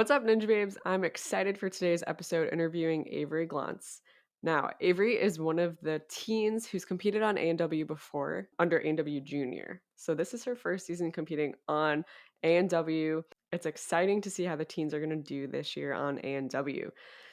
What's up, Ninja Babes? I'm excited for today's episode interviewing Avery Glantz. Now, Avery is one of the teens who's competed on ANW before under ANW Junior. So this is her first season competing on ANW. It's exciting to see how the teens are going to do this year on ANW.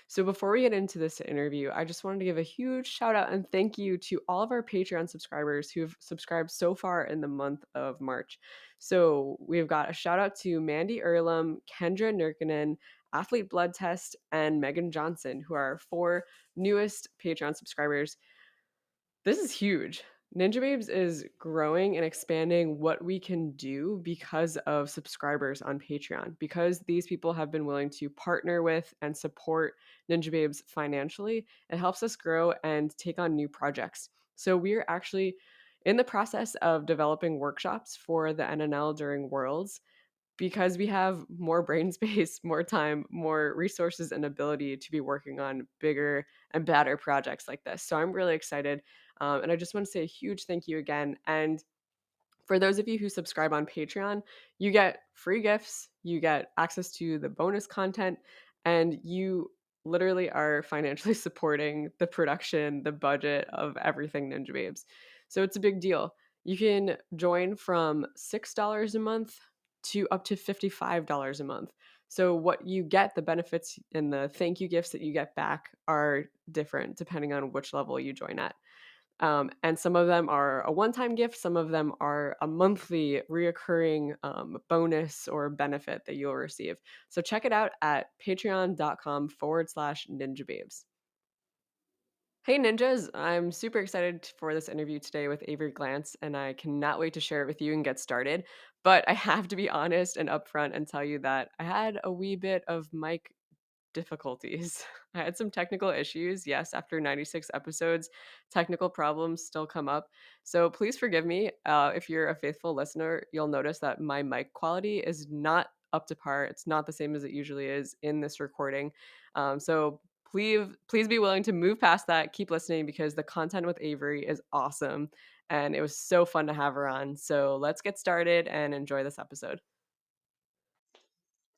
So before we get into this interview, I just wanted to give a huge shout out and thank you to all of our Patreon subscribers who've subscribed so far in the month of March. So we've got a shout out to Mandy Earlum, Kendra Nurkinen, Athlete Blood Test, and Megan Johnson, who are our four newest Patreon subscribers. This is huge. Ninjababes is growing and expanding what we can do because of subscribers on Patreon. Because these people have been willing to partner with and support Ninjababes financially, it helps us grow and take on new projects. So we're actually in the process of developing workshops for the NNL during Worlds because we have more brain space, more time, more resources, and ability to be working on bigger and better projects like this. So I'm really excited. And I just want to say a huge thank you again. And for those of you who subscribe on Patreon, you get free gifts, you get access to the bonus content, and you literally are financially supporting the production, the budget of everything Ninja Babes. So it's a big deal. You can join from $6 a month to up to $55 a month. So what you get, the benefits and the thank you gifts that you get back are different depending on which level you join at. And some of them are a one-time gift. Some of them are a monthly reoccurring bonus or benefit that you'll receive. So check it out at patreon.com/ninjababes. Hey ninjas, I'm super excited for this interview today with Avery Glantz, and I cannot wait to share it with you and get started. But I have to be honest and upfront and tell you that I had a wee bit of mic difficulties. I had some technical issues. Yes, after 96 episodes, technical problems still come up. So please forgive me. If you're a faithful listener, you'll notice that my mic quality is not up to par. It's not the same as it usually is in this recording. So please be willing to move past that. Keep listening because the content with Avery is awesome. And it was so fun to have her on. So let's get started and enjoy this episode.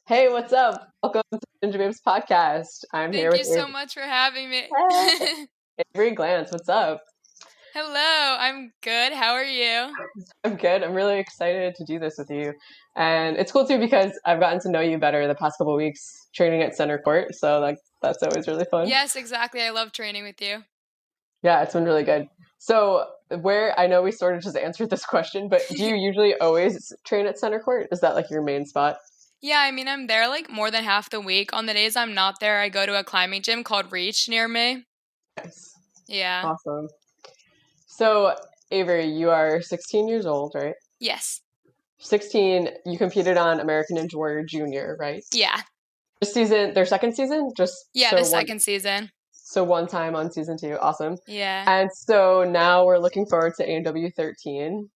Hey, what's up? Welcome to the Ninjababes podcast. I'm here Thank with you so much for having me. Avery Glantz. What's up? Hello, I'm good. How are you? I'm good. I'm really excited to do this with you. And it's cool too because I've gotten to know you better the past couple of weeks training at center court. So that's always really fun. Yes, exactly. I love training with you. Yeah, it's been really good. So I know we sort of just answered this question, but do you usually always train at center court? Is that like your main spot? Yeah, I mean, I'm there like more than half the week. On the days I'm not there, I go to a climbing gym called Reach near me. Nice. Yeah. Awesome. So, Avery, you are 16 years old, right? Yes. 16, you competed on American Ninja Warrior Junior, right? Yeah. This season, their second season? The second season. So one time on season 2. Awesome. Yeah. And so now we're looking forward to ANW 13.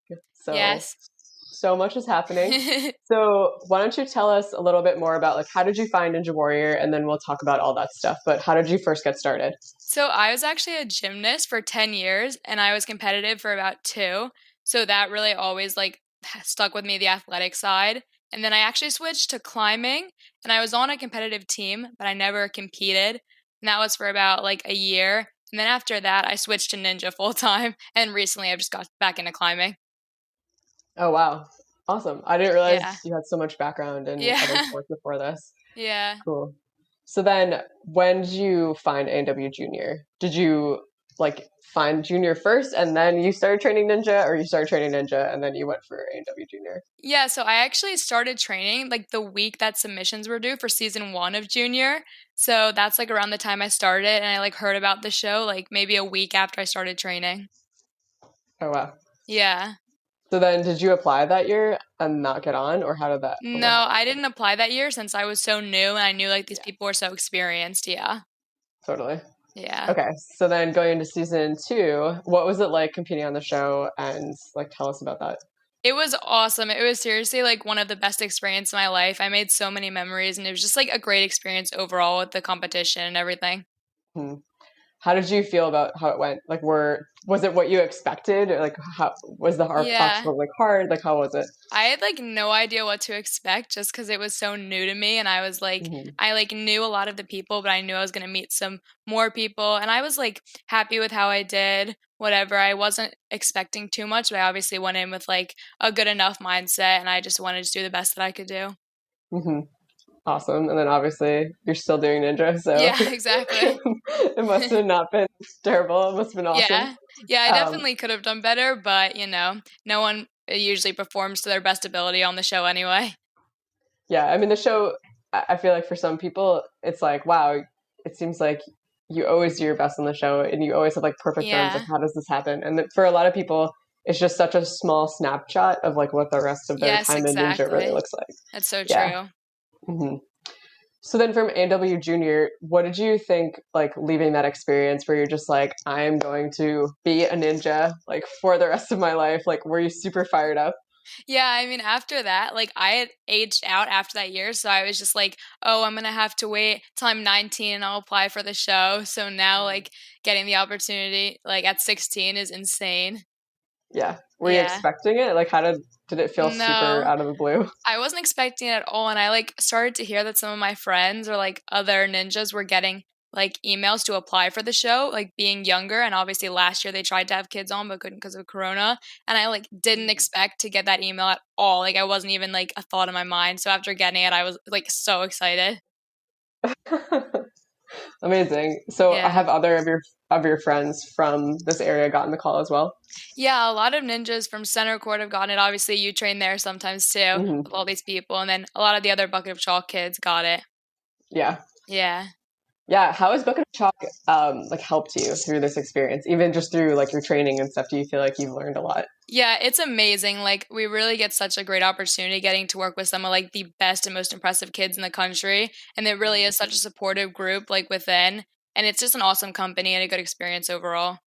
Yes. So much is happening. So why don't you tell us a little bit more about like how did you find Ninja Warrior, and then we'll talk about all that stuff. But how did you first get started? So I was actually a gymnast for 10 years and I was competitive for about 2. So that really always like stuck with me, the athletic side. And then I actually switched to climbing and I was on a competitive team, but I never competed. And that was for about like a year. And then after that, I switched to ninja full time. And recently I've just got back into climbing. Oh, wow. Awesome. I didn't realize Yeah. you had so much background in Yeah. other sports before this. Yeah. Cool. So then when did you find ANW Junior? Did you like find Junior first and then you started training Ninja, or you started training Ninja and then you went for ANW Junior? Yeah, so I actually started training like the week that submissions were due for season 1 of Junior. So that's like around the time I started and I like heard about the show like maybe a week after I started training. Oh, wow. Yeah. So then did you apply that year and not get on, or how did that what No, happened? I didn't apply that year since I was so new and I knew like these people were so experienced. Yeah. Totally. Yeah. Okay. So then going into season 2, what was it like competing on the show, and like tell us about that? It was awesome. It was seriously like one of the best experiences of my life. I made so many memories and it was just like a great experience overall with the competition and everything. Hmm. How did you feel about how it went? Like, was it what you expected? Or like, how was the Yeah. obstacle like hard? Like, how was it? I had like no idea what to expect just because it was so new to me, and Hmm. I like knew a lot of the people, but I knew I was gonna meet some more people, and I was like happy with how I did. Whatever, I wasn't expecting too much, but I obviously went in with like a good enough mindset, and I just wanted to do the best that I could do. Hmm. Awesome. And then obviously you're still doing Ninja, so Yeah, exactly. it must have not been terrible. It must have been awesome. Yeah. Yeah, I Um, definitely could have done better, but no one usually performs to their best ability on the show anyway. yeah, I mean, the show, I feel like for some people, it's like, wow, it seems like you always do your best on the show and you always have like perfect runs. Like, Yeah. how does this happen? And for a lot of people, it's just such a small snapshot of like what the rest of their Yes, time in Ninja really exactly. looks like. That's so Yeah. true. Hmm. So then from AW Junior, what did you think like leaving that experience where you're just like, I am going to be a ninja like for the rest of my life? Like, were you super fired up? Yeah, I mean, after that, like I had aged out after that year, so I was just like, oh, I'm gonna have to wait till I'm 19 and I'll apply for the show. So now, Mhm. like, getting the opportunity, like at 16, is insane. Yeah. Were you Yeah. expecting it? Like, how did it feel super No, out of the blue? I wasn't expecting it at all, and I like started to hear that some of my friends or like other ninjas were getting like emails to apply for the show, like being younger. And obviously, last year they tried to have kids on but couldn't because of Corona. And I like didn't expect to get that email at all. Like I wasn't even like a thought in my mind. So after getting it, I was like so excited. Amazing. So, I Yeah. have other of your friends from this area gotten the call as well. Yeah, a lot of ninjas from Center Court have gotten it. Obviously, you train there sometimes too Hmm. with all these people. And then a lot of the other Bucket of Chalk kids got it. Yeah. Yeah. Yeah. How has Book of Chalk like helped you through this experience? Even just through like your training and stuff, do you feel like you've learned a lot? Yeah, it's amazing. Like we really get such a great opportunity getting to work with some of like the best and most impressive kids in the country, and it really is such a supportive group like within, and it's just an awesome company and a good experience overall.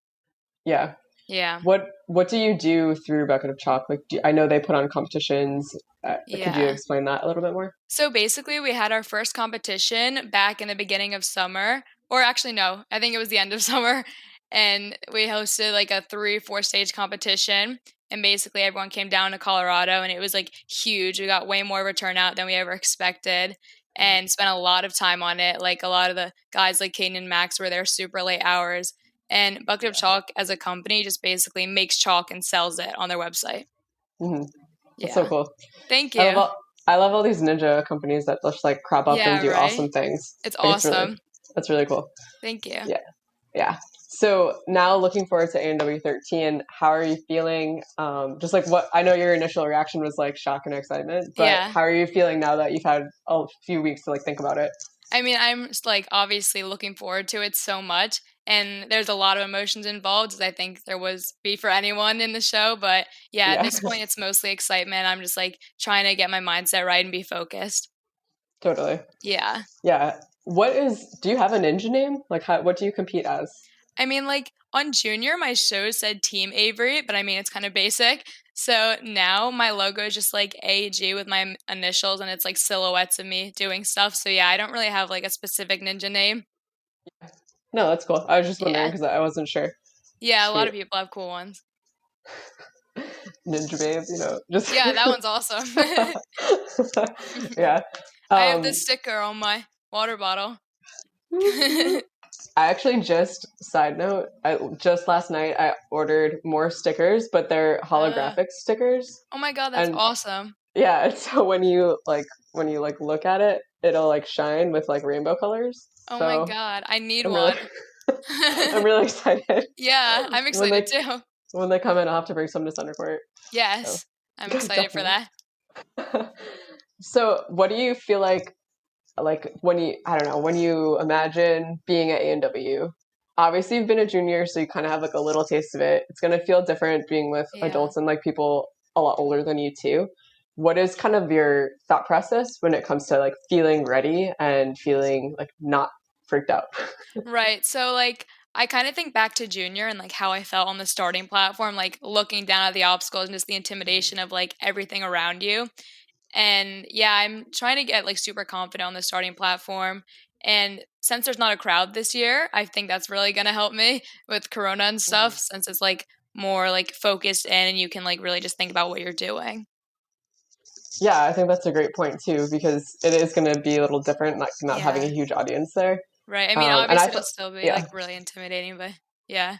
Yeah. Yeah. What do you do through Bucket of Chalk? Like, I know they put on competitions. Could you Yeah. explain that a little bit more? So basically, we had our first competition back in the beginning of summer, or actually, no, I think it was the end of summer. And we hosted like a 3, 4 stage competition. And basically, everyone came down to Colorado, and it was like huge. We got way more of a turnout than we ever expected and spent a lot of time on it. Like a lot of the guys like Caden and Max were there super late hours. And Bucket of Chalk as a company just basically makes chalk and sells it on their website. Hmm. That's so Yeah. cool. Thank I love you. all I love all these ninja companies that just like crop up and Yeah, do right? awesome things. It's Like, awesome. that's really cool. Thank you. Yeah. Yeah. So now looking forward to ANW 13, how are you feeling? Just like what I know your initial reaction was like shock and excitement, but Yeah. how are you feeling now that you've had a few weeks to like think about it? I mean, I'm just, like obviously looking forward to it so much, and there's a lot of emotions involved, as I think there was be for anyone in the show. But yeah, at Yeah, this point, it's mostly excitement. I'm just like trying to get my mindset right and be focused. totally. Yeah. Yeah. Do you have a ninja name? Like, what do you compete as? I mean, like on Junior, my show said Team Avery, but I mean, it's kind of basic. So now my logo is just like AG with my initials, and it's like silhouettes of me doing stuff. So yeah, I don't really have like a specific ninja name. No, that's cool. I was just wondering Yeah. because I wasn't sure. Yeah, a lot Sweet. of people have cool ones. Ninjababes, just Yeah, that one's awesome. yeah. I have Um, this sticker on my water bottle. I actually just side note, just last night I ordered more stickers, but they're Uh, holographic stickers, oh my god, that's and awesome. yeah, and so when you like look at it, it'll like shine with like rainbow colors. Oh my So god, I need I'm really one. I'm really excited Yeah, I'm when excited too. they come in. I'll have to bring some to Thundercourt. So Yes, I'm excited for definitely. that. So what do you feel like when you I don't know when you imagine being at ANW? Obviously you've been a junior, so you kind of have like a little taste of it. It's going to feel different being with Yeah. adults and like people a lot older than you too. What is kind of your thought process when it comes to like feeling ready and feeling like not freaked out? Right. So like I kind of think back to junior and like how I felt on the starting platform, like looking down at the obstacles and just the intimidation of like everything around you. And yeah, I'm trying to get like super confident on the starting platform. And since there's not a crowd this year, I think that's really going to help me with Corona and stuff, Mhm. since it's like more like focused in and you can like really just think about what you're doing. Yeah, I think that's a great point too, because it is going to be a little different, like not having a Yeah. huge audience there. Right. I mean, And I obviously it'll thought, still be yeah, like really intimidating, but yeah.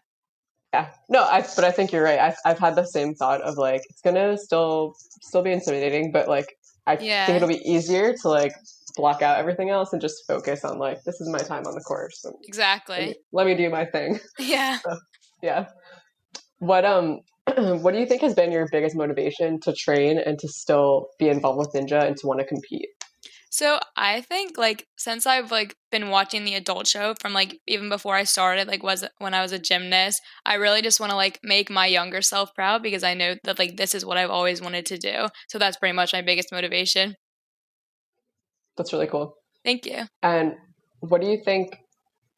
yeah, no, but I think you're right. I've had the same thought of like it's gonna still be intimidating, but like I think Yeah. it'll be easier to like block out everything else and just focus on like this is my time on the course and Exactly. let me do my thing. Yeah. So, yeah. What what do you think has been your biggest motivation to train and to still be involved with Ninja and to want to compete? So I think like since I've like been watching the adult show from like even before I started, like was when I was a gymnast, I really just want to like make my younger self proud because I know that like this is what I've always wanted to do. So that's pretty much my biggest motivation. That's really cool. Thank you. And what do you think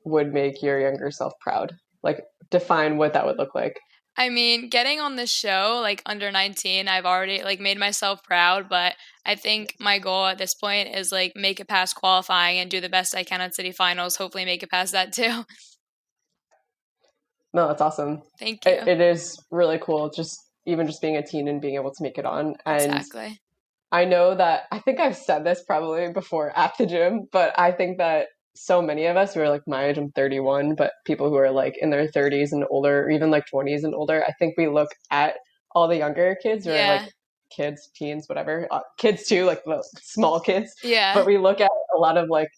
would make your younger self proud? Like define what that would look like. I mean, getting on this show like under 19, I've already like made myself proud, but I think my goal at this point is like make it past qualifying and do the best I can at city finals, hopefully make it past that too. No, that's awesome. Thank you. It is really cool, just even just being a teen and being able to make it on. And Exactly. I know that I think I've said this probably before at the gym, but I think that so many of us who are like my age, I'm 31, but people who are like in their 30s and older, or even like 20s and older, I think we look at all the younger kids who are like Yeah. kids, teens, whatever, kids too, like the small kids, but Yeah. we look at a lot of like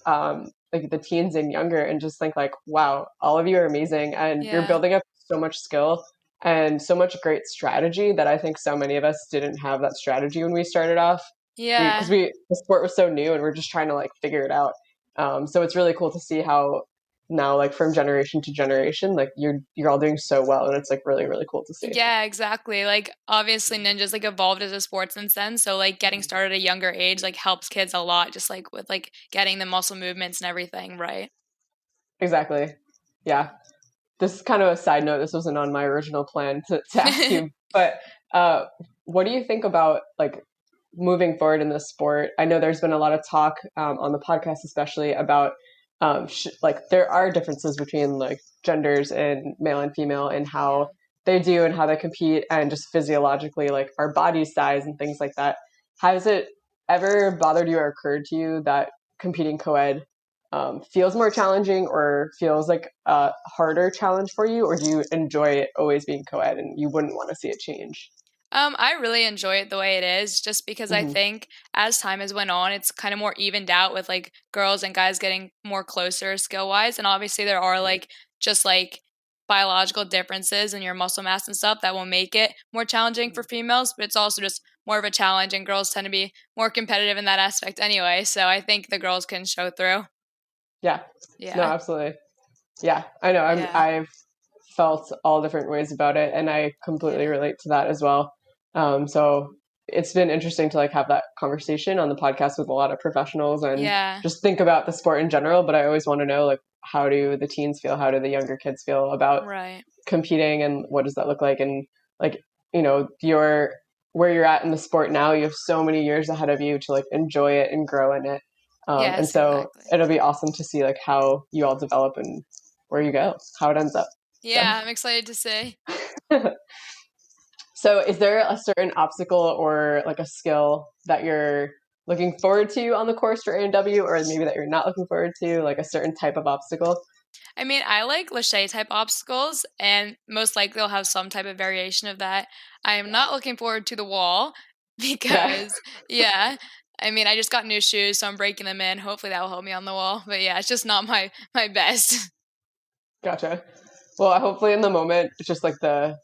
the teens and younger and just think like, wow, all of you are amazing and you're Yeah. building up so much skill and so much great strategy that I think so many of us didn't have that strategy when we started off. Because Yeah. the sport was so new and we're just trying to like figure it out. So it's really cool to see how now like from generation to generation, like you're all doing so well, and it's like really cool to see. Yeah, exactly. Like obviously ninjas like evolved as a sport since then. So like getting started at a younger age like helps kids a lot just like with like getting the muscle movements and everything, right? Exactly. Yeah. This is kind of a side note. This wasn't on my original plan to ask you, but uh, what do you think about like moving forward in the sport? I know there's been a lot of talk on the podcast, especially about like there are differences between like genders and male and female and how Yeah. they do and how they compete and just physiologically like our body size and things like that. Has it ever bothered you or occurred to you that competing co-ed feels more challenging or feels like a harder challenge for you, or do you enjoy it always being co-ed and you wouldn't want to see it change? I really enjoy it the way it is, just because I Hmm. think as time has went on, it's kind of more evened out with like girls and guys getting more closer skill wise. And obviously there are like just like biological differences in your muscle mass and stuff that will make it more challenging for females, but it's also just more of a challenge and girls tend to be more competitive in that aspect anyway. So I think the girls can show through. Yeah, no, Yeah. absolutely. Yeah, I know. Yeah. I've felt all different ways about it, and I completely Yeah. relate to that as well. So it's been interesting to like have that conversation on the podcast with a lot of professionals and Yeah. just think about the sport in general. But I always want to know like how do the teens feel? How do the younger kids feel about Right. competing, and what does that look like? And like your where you're at in the sport now, you have so many years ahead of you to like enjoy it and grow in it. And Yes, so exactly. it'll be awesome to see like how you all develop and where you go, how it ends up. So, Yeah, I'm excited to see. so is there a certain obstacle or like a skill that you're looking forward to on the course for ANW, or maybe that you're not looking forward to, like a certain type of obstacle? I mean, I like Lachey type obstacles, and most likely I'll have some type of variation of that. I am not looking forward to the wall Okay, because, yeah, I mean, I just got new shoes, so I'm breaking them in. Hopefully that will help me on the wall. But yeah, it's just not my best. gotcha. Well, hopefully in the moment, it's just like the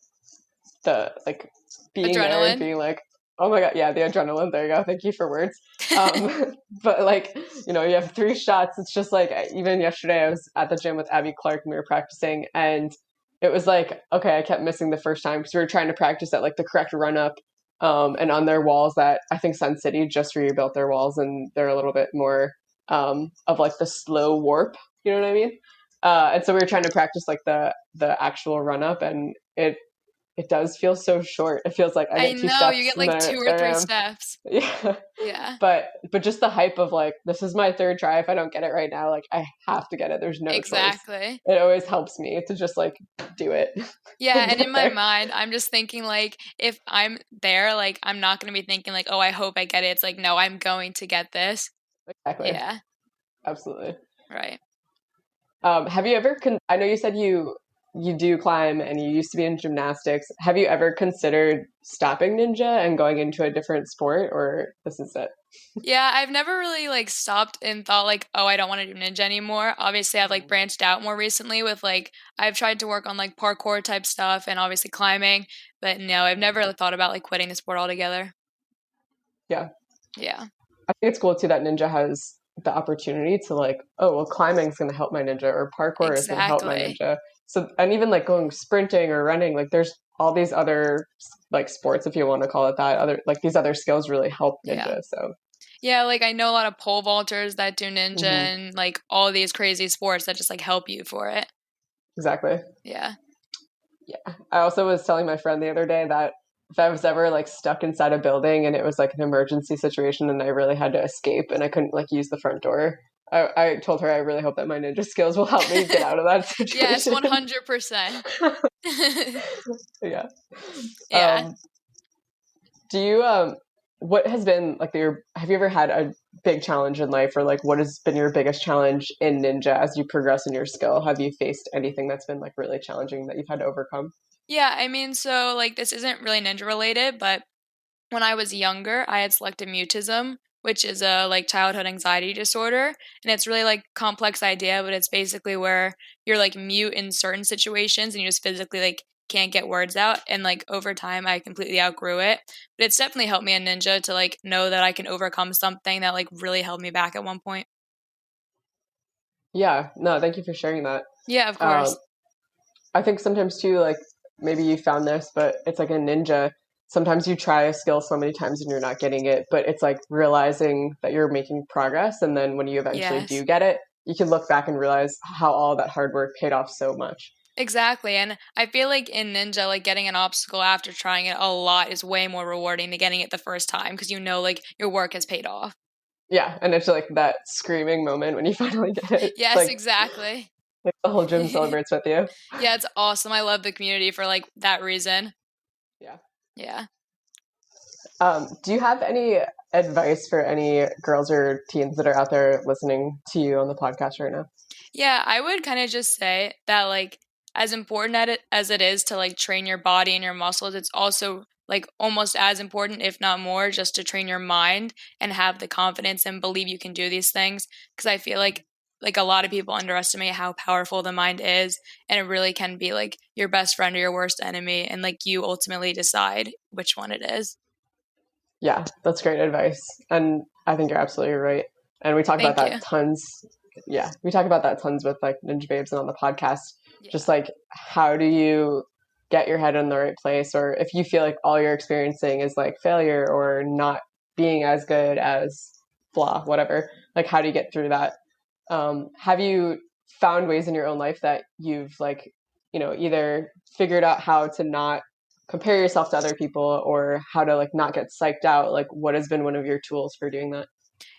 like being there and Adrenaline. being like, oh my god, yeah, the adrenaline. There you go. Thank you for words. But like, you have 3 shots. It's just like even yesterday, I was at the gym with Abby Clark and we were practicing, and it was like, okay, I kept missing the first time because we were trying to practice at like the correct run up. And on their walls that I think Sun City just rebuilt their walls and they're a little bit more of like the slow warp, you know what I mean? And so we were trying to practice like the actual run up, and it does feel so short. It feels like I I get two know, you steps get and like then 2 or there 3 I am. steps. Yeah. Yeah. But just the hype of like, this is my third try. If I don't get it right now, like I have to get it. There's no choice. Exactly. It always helps me to just like do it Yeah, and and in get my there. mind, I'm just thinking like if I'm there, like I'm not going to be thinking like, "Oh, I hope I get it." It's like, "No, I'm going to get this." Exactly. Yeah, Absolutely. right. Have you ever I know you said you do climb and you used to be in gymnastics. Have you ever considered stopping ninja and going into a different sport, or this is it? Yeah, I've never really like stopped and thought like, "Oh, I don't want to do ninja anymore." Obviously, I've like branched out more recently with like I've tried to work on like parkour type stuff and obviously climbing, but no, I've never really thought about like quitting the sport altogether. Yeah. Yeah. I think it's cool too that ninja has the opportunity to like, oh, well, climbing is going to help my ninja, or parkour is going to help my Exactly. ninja. So, and even like going sprinting or running, like there's all these other like sports, if you want to call it that, other like these other skills really help Yeah. ninja. So, Yeah, like I know a lot of pole vaulters that do ninja mhm, and like all these crazy sports that just like help you for it. exactly. Yeah. Yeah. I also was telling my friend the other day that if I was ever like stuck inside a building and it was like an emergency situation and I really had to escape and I couldn't like use the front door, I told her I really hope that my ninja skills will help me get out of that Yes, situation. 100%. Yeah. Yeah. Um, do you what has been like your have you ever had a big challenge in life, or like what has been your biggest challenge in ninja as you progress in your skill? Have you faced anything that's been like really challenging that you've had to overcome? Yeah, I mean, so like this isn't really ninja related, but when I was younger, I had selective mutism, which is a like childhood anxiety disorder, and it's really like complex idea, but it's basically where you're like mute in certain situations and you just physically like can't get words out, and like over time I completely outgrew it. But it's definitely helped me in ninja to like know that I can overcome something that like really held me back at one point. Yeah, no, thank you for sharing that. Yeah, of Um, course. I think sometimes too, like maybe you found this, but it's like a ninja. Sometimes you try a skill so many times and you're not getting it, but it's like realizing that you're making progress. And then when you eventually do Yes. get it, you can look back and realize how all that hard work paid off so much. Exactly. And I feel like in Ninja, like getting an obstacle after trying it a lot is way more rewarding than getting it the first time because you know like your work has paid off. Yeah, and it's like that screaming moment when you finally get it. It's Yes, exactly. like the whole gym Yeah, celebrates with you. it's awesome. I love the community for like that reason. Yeah. Yeah. Do you have any advice for any girls or teens that are out there listening to you on the podcast right now? Yeah, I would kind of just say that like as important at it as it is to like train your body and your muscles, it's also like almost as important, if not more, just to train your mind and have the confidence and believe you can do these things. Because I feel like a lot of people underestimate how powerful the mind is, and it really can be like your best friend or your worst enemy, and like you ultimately decide which one it is. Yeah, that's great advice. And I think you're absolutely right. And we talk about Thank that you. tons. Yeah, we talk about that tons with like Ninjababes and on the podcast. Just Yeah. like how do you get your head in the right place, or if you feel like all you're experiencing is like failure or not being as good as blah, whatever, like how do you get through that? Have you found ways in your own life that you've like, either figured out how to not compare yourself to other people or how to like not get psyched out? Like what has been one of your tools for doing that?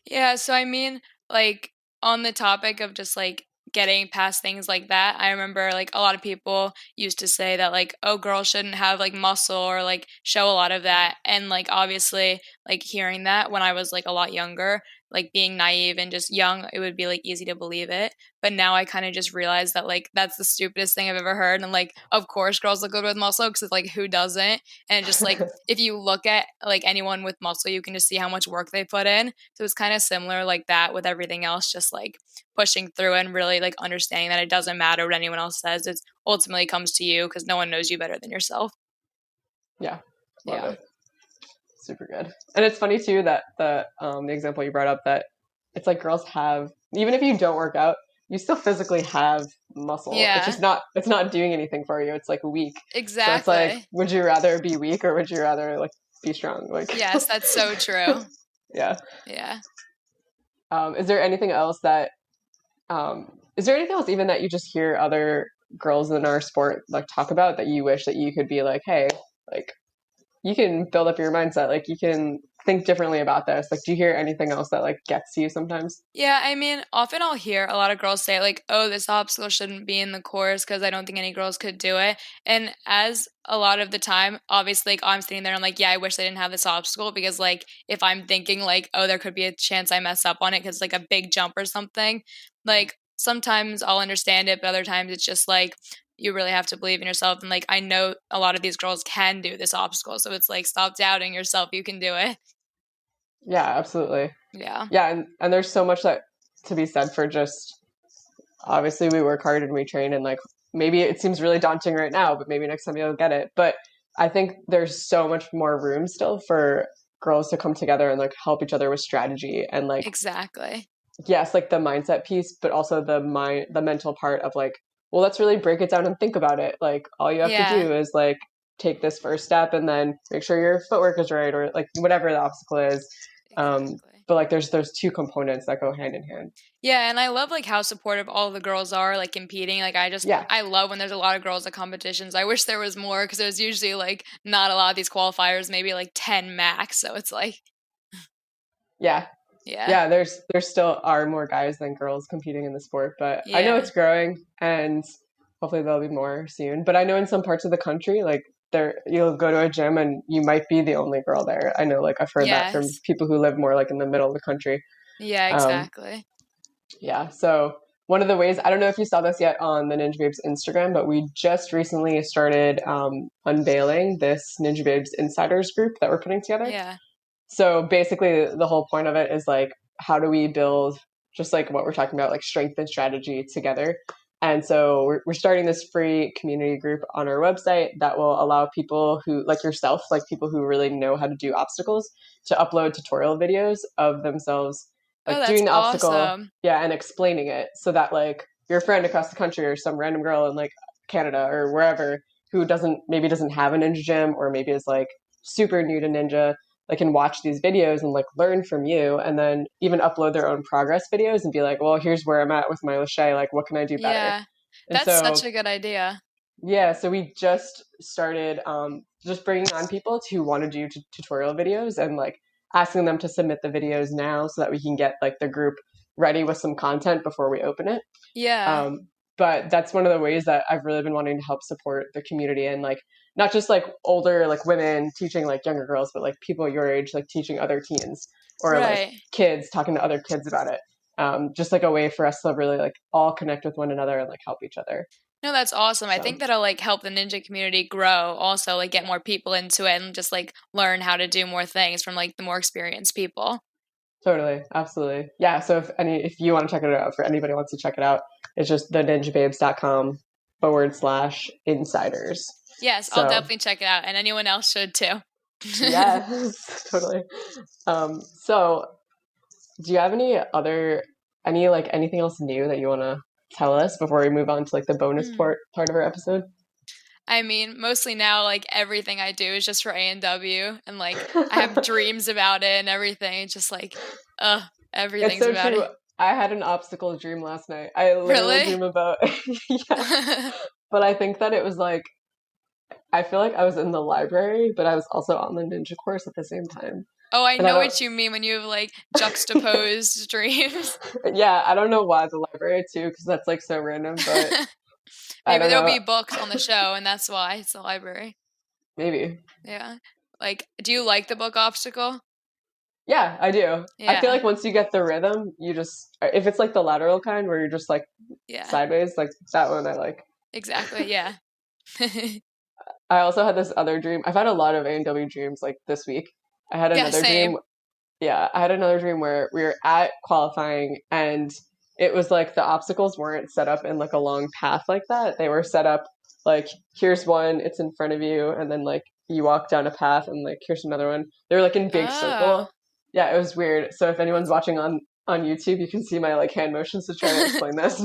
Yeah, so I mean, like on the topic of just like getting past things like that, I remember like a lot of people used to say that like, oh, girls shouldn't have like muscle or like show a lot of that. And like obviously, like hearing that when I was like a lot younger, like being naive and just young, it would be like easy to believe it. But now I kind of just realized that like that's the stupidest thing I've ever heard. And like, of course, girls look good with muscle because like who doesn't? And just like if you look at like anyone with muscle, you can just see how much work they put in. So it's kind of similar like that with everything else, just like pushing through and really like understanding that it doesn't matter what anyone else says. It ultimately comes to you because no one knows you better than yourself. Yeah, love Yeah. it. Super good. And it's funny too that the example you brought up, that it's like girls have, even if you don't work out, you still physically have muscle. It's Yeah. just not doing anything for you. It's like weak. So it's like, Exactly. would you rather be weak or would you rather like be strong? Like Yes, that's so true. yeah. Yeah. Is there anything else that is there anything else even that you just hear other girls in our sport like talk about that you wish that you could be like, hey, like you can build up your mindset, like you can think differently about this? Like, do you hear anything else that like gets you sometimes? Yeah, I mean, often I'll hear a lot of girls say, like, oh, this obstacle shouldn't be in the course because I don't think any girls could do it. And as a lot of the time, obviously, like, I'm sitting there and I'm like, yeah, I wish they didn't have this obstacle because, like, if I'm thinking, like, oh, there could be a chance I mess up on it because, like, a big jump or something, like, sometimes I'll understand it, but other times it's just like, you really have to believe in yourself. And, like, I know a lot of these girls can do this obstacle. So it's like, stop doubting yourself. You can do it. Yeah, absolutely. Yeah. Yeah, and there's so much that to be said for just obviously we work hard and we train and like maybe it seems really daunting right now, but maybe next time you'll get it. But I think there's so much more room still for girls to come together and like help each other with strategy and like Exactly. yes, like the mindset piece, but also the mental part of like, well, let's really break it down and think about it. Like all you have to Yeah. do is like take this first step and then make sure your footwork is right or like whatever the obstacle is. Exactly. But like there's two components that go hand in hand. Yeah, and I love like how supportive all the girls are like competing. Like Yeah. I love when there's a lot of girls at competitions. I wish there was more because there's usually like not a lot of these qualifiers, maybe like 10 max. So it's like Yeah. yeah. Yeah, there's still are more guys than girls competing in the sport, but I know Yeah. it's growing and hopefully there'll be more soon. But I know in some parts of the country, like there you'll go to a gym and you might be the only girl there. I know like I've heard that from Yes. people who live more like in the middle of the country. Yeah, Um, exactly. yeah, so one of the ways, I don't know if you saw this yet on the Ninja Babes Instagram, but we just recently started unveiling this Ninja Babes Insiders group that we're putting together. Yeah. So basically, the whole point of it is like, how do we build just like what we're talking about, like strength and strategy together? And so we're starting this free community group on our website that will allow people who, like yourself, like people who really know how to do obstacles, to upload tutorial videos of themselves, Oh, like that's doing the obstacle, awesome. yeah, and explaining it so that like your friend across the country or some random girl in like Canada or wherever who doesn't have a ninja gym or maybe is like super new to ninja like can watch these videos and like learn from you and then even upload their own progress videos and be like, well, here's where I'm at with my lachey, like what can I do better? Yeah. And That's such so a good idea. yeah, so we just started just bringing on people who want to do tutorial videos and like asking them to submit the videos now so that we can get like the group ready with some content before we open it. Yeah. um, but that's one of the ways that I've really been wanting to help support the community and like not just like older like women teaching like younger girls, but like people your age like teaching other teens or like Right. kids talking to other kids about it. Just like a way for us to really like all connect with one another and like help each other. No, that's awesome. I So think that'll like help the ninja community grow also, like get more people into it and just like learn how to do more things from like the more experienced people. totally, absolutely, yeah. So if you want to check it out, for anybody who wants to check it out, it's just theninjababes.com/insiders. Yes, I'll So definitely check it out, and anyone else should too. yeah, totally. So do you have anything else new that you want to tell us before we move on to like the bonus Hmm. part of our episode? I mean, mostly now, like everything I do is just for ANW, and like I have dreams about it and everything. It's just like, It's everything's so about true. it. I had an obstacle dream last night. I literally Really? dream about yeah. But I think that it was like I feel like I was in the library, but I was also on the ninja course at the same time. Oh, I And I know don't what you mean when you have like juxtaposed dreams. yeah, I don't know why the library too, because that's like so random, but I Maybe don't there'll know. be books on the show, and that's why it's the library. Maybe. Yeah. Like, do you like the book Obstacle? Yeah, I do. I feel Yeah. like once you get the rhythm, you just if it's like the lateral kind where you're just like Yeah. sideways, like that one I like. Exactly. Yeah. I also had this other dream. I've had a lot of A&W dreams like this week. I had Yeah, another dream. same. Yeah, I had another dream where we were at qualifying and it was like the obstacles weren't set up in like a long path like that. They were set up like here's one, it's in front of you, and then like you walk down a path and like here's another one. They were like in big Oh, circle. Yeah, it was weird. So if anyone's that's watching on YouTube, you can see my like hand motions to try to explain this,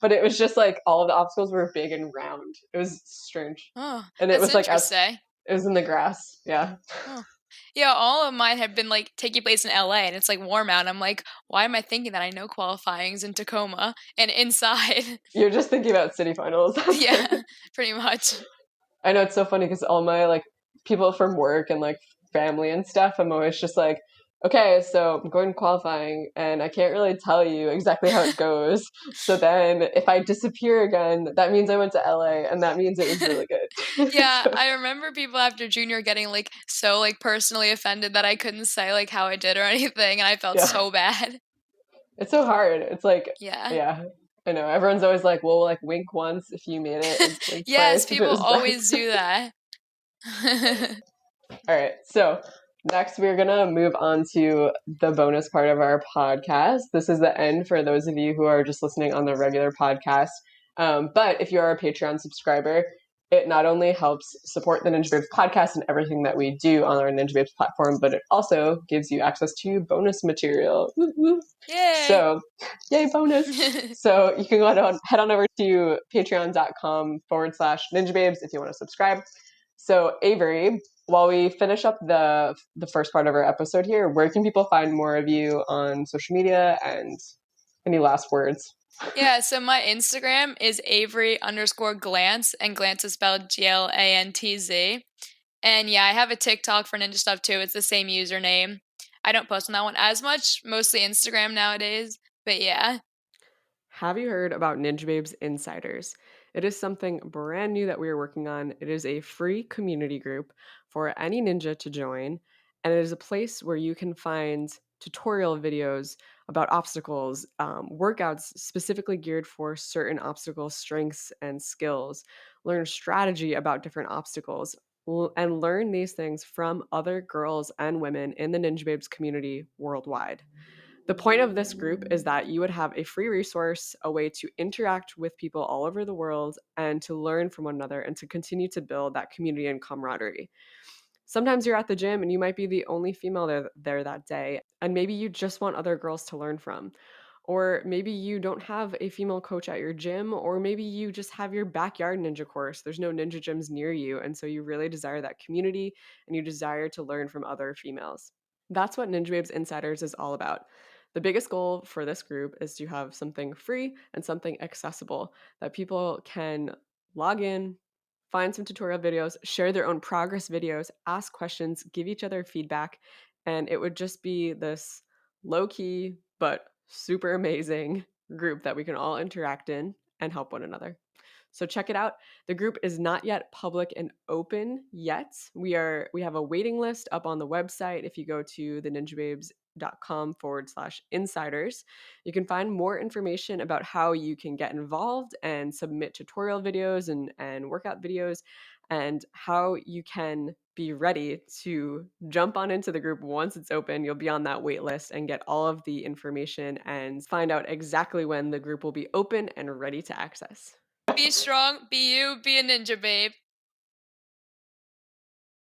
but it was just like all of the obstacles were big and round. It was strange. oh, And it that's was like out interesting. it was in the grass. Yeah. Oh. Yeah, all of mine have been like taking place in LA and it's like warm out. I'm like, why am I thinking that? I know qualifying's in Tacoma and inside. You're just thinking about city finals. That's Yeah, it. pretty much. I know it's so funny because all my like people from work and like family and stuff, I'm always just like, okay, so I'm going to qualifying and I can't really tell you exactly how it goes. So then if I disappear again, that means I went to LA and that means it was really good. Yeah, So I remember people after junior getting like so like personally offended that I couldn't say like how I did or anything, and I felt yeah, so bad. it's so hard. It's like, Yeah. yeah, I know. Everyone's always like, well, like wink once if you made it and blink Yes, twice if it people was bad. always do that. All right. So next, we're going to move on to the bonus part of our podcast. This is the end for those of you who are just listening on the regular podcast. But if you are a Patreon subscriber, it not only helps support the Ninja Babes podcast and everything that we do on our Ninja Babes platform, but it also gives you access to bonus material. Woo woo. Yay. So, yay, bonus. So you can head on over to patreon.com/Ninja Babes if you want to subscribe. So Avery, while we finish up the first part of our episode here, where can people find more of you on social media and any last words? Yeah, so my Instagram is Avery_Glantz, and Glantz is spelled Glantz. And yeah, I have a TikTok for ninja stuff too. It's the same username. I don't post on that one as much, mostly Instagram nowadays. But yeah. Have you heard about Ninjababes Insiders? It is something brand new that we are working on. It is a free community group for any ninja to join, and it is a place where you can find tutorial videos about obstacles, workouts specifically geared for certain obstacle strengths and skills, learn strategy about different obstacles, and learn these things from other girls and women in the Ninja Babes community worldwide. The point of this group is that you would have a free resource, a way to interact with people all over the world and to learn from one another and to continue to build that community and camaraderie. Sometimes you're at the gym and you might be the only female there that day, and maybe you just want other girls to learn from. Or maybe you don't have a female coach at your gym, or maybe you just have your backyard ninja course. There's no ninja gyms near you, and so you really desire that community and you desire to learn from other females. That's what Ninja Babes Insiders is all about. The biggest goal for this group is to have something free and something accessible that people can log in, find some tutorial videos, share their own progress videos, ask questions, give each other feedback, and it would just be this low key but super amazing group that we can all interact in and help one another. So check it out. The group is not yet public and open yet. We have a waiting list up on the website. If you go to the ninjababes.com/insiders, you can find more information about how you can get involved and submit tutorial videos and workout videos and how you can be ready to jump on into the group once it's open. You'll be on that wait list and get all of the information and find out exactly when the group will be open and ready to access. Be strong, be you, be a ninja babe.